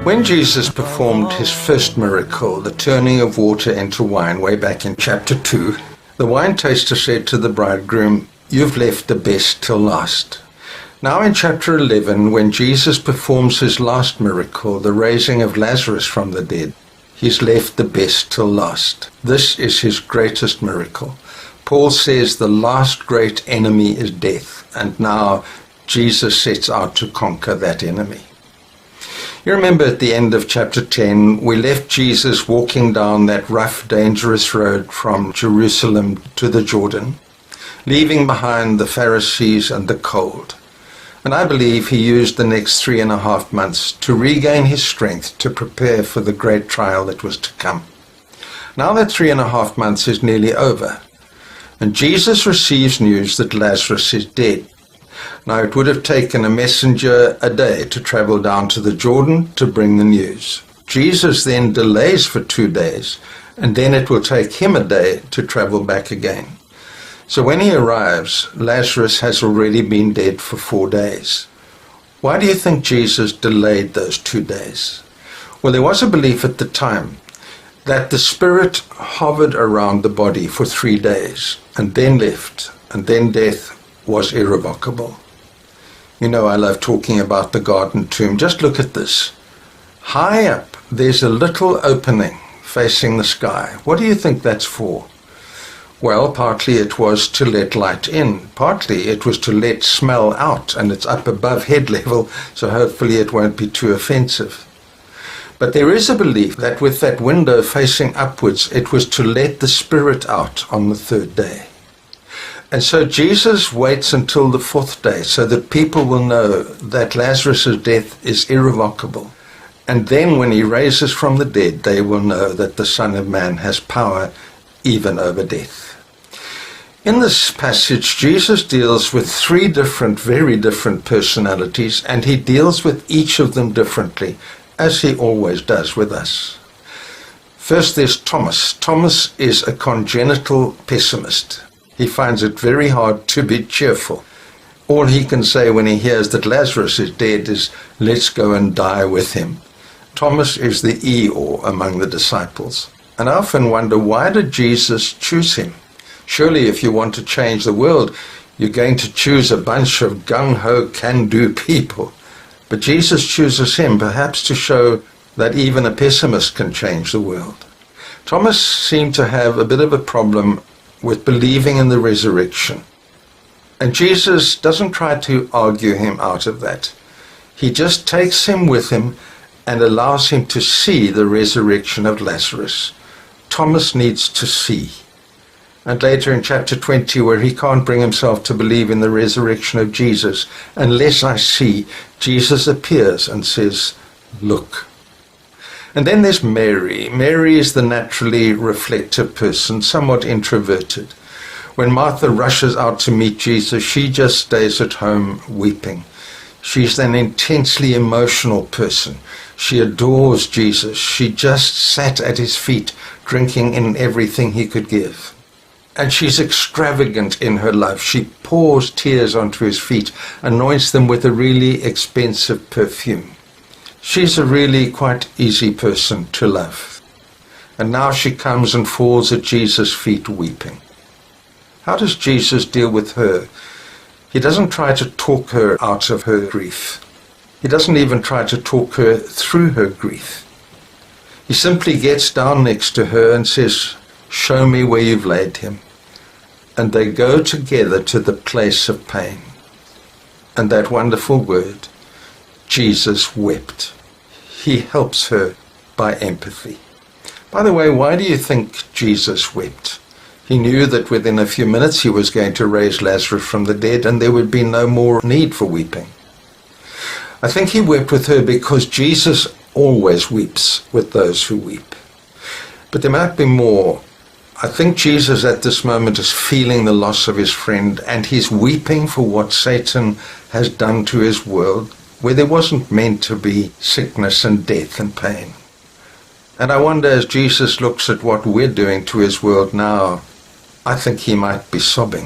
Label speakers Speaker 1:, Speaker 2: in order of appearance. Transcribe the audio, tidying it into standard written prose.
Speaker 1: When Jesus performed his first miracle, the turning of water into wine, way back in chapter 2, the wine taster said to the bridegroom, "You've left the best till last." Now in chapter 11, when Jesus performs his last miracle, the raising of Lazarus from the dead, he's left the best till last. This is his greatest miracle. Paul says the last great enemy is death, and now Jesus sets out to conquer that enemy. You remember at the end of chapter 10, we left Jesus walking down that rough, dangerous road from Jerusalem to the Jordan, leaving behind the Pharisees and the cold. And I believe he used the next 3.5 months to regain his strength to prepare for the great trial that was to come. Now that 3.5 months is nearly over, and Jesus receives news that Lazarus is dead. Now, it would have taken a messenger a day to travel down to the Jordan to bring the news. Jesus then delays for 2 days, and then it will take him a day to travel back again. So when he arrives, Lazarus has already been dead for 4 days. Why do you think Jesus delayed those 2 days? Well, there was a belief at the time that the spirit hovered around the body for 3 days, and then left, and then death was irrevocable. You know, I love talking about the garden tomb. Just look at this. High up, there's a little opening facing the sky. What do you think that's for? Well, partly it was to let light in. Partly it was to let smell out, and it's up above head level, so hopefully it won't be too offensive. But there is a belief that with that window facing upwards, it was to let the spirit out on the 3rd day. And so Jesus waits until the 4th day so that people will know that Lazarus' death is irrevocable. And then when he raises from the dead, they will know that the Son of Man has power even over death. In this passage, Jesus deals with 3 different, very different personalities, and he deals with each of them differently, as he always does with us. First, there's Thomas. Thomas is a congenital pessimist. He finds it very hard to be cheerful. All he can say when he hears that Lazarus is dead is, "Let's go and die with him." Thomas is the Eeyore among the disciples. And I often wonder, why did Jesus choose him? Surely if you want to change the world, you're going to choose a bunch of gung-ho, can-do people. But Jesus chooses him, perhaps to show that even a pessimist can change the world. Thomas seemed to have a bit of a problem with believing in the resurrection. And Jesus doesn't try to argue him out of that. He just takes him with him and allows him to see the resurrection of Lazarus. Thomas needs to see. And later in chapter 20, where he can't bring himself to believe in the resurrection of Jesus, "Unless I see," Jesus appears and says, "Look." And then there's Mary. Mary is the naturally reflective person, somewhat introverted. When Martha rushes out to meet Jesus, she just stays at home weeping. She's an intensely emotional person. She adores Jesus. She just sat at his feet, drinking in everything he could give. And she's extravagant in her love. She pours tears onto his feet, anoints them with a really expensive perfume. She's a really quite easy person to love. And now she comes and falls at Jesus' feet weeping. How does Jesus deal with her? He doesn't try to talk her out of her grief. He doesn't even try to talk her through her grief. He simply gets down next to her and says, "Show me where you've laid him." And they go together to the place of pain. And that wonderful word, Jesus wept. He helps her by empathy. By the way, why do you think Jesus wept? He knew that within a few minutes he was going to raise Lazarus from the dead, and there would be no more need for weeping. I think he wept with her because Jesus always weeps with those who weep. But there might be more. I think Jesus at this moment is feeling the loss of his friend, and he's weeping for what Satan has done to his world, where there wasn't meant to be sickness and death and pain. And I wonder, as Jesus looks at what we're doing to his world now, I think he might be sobbing.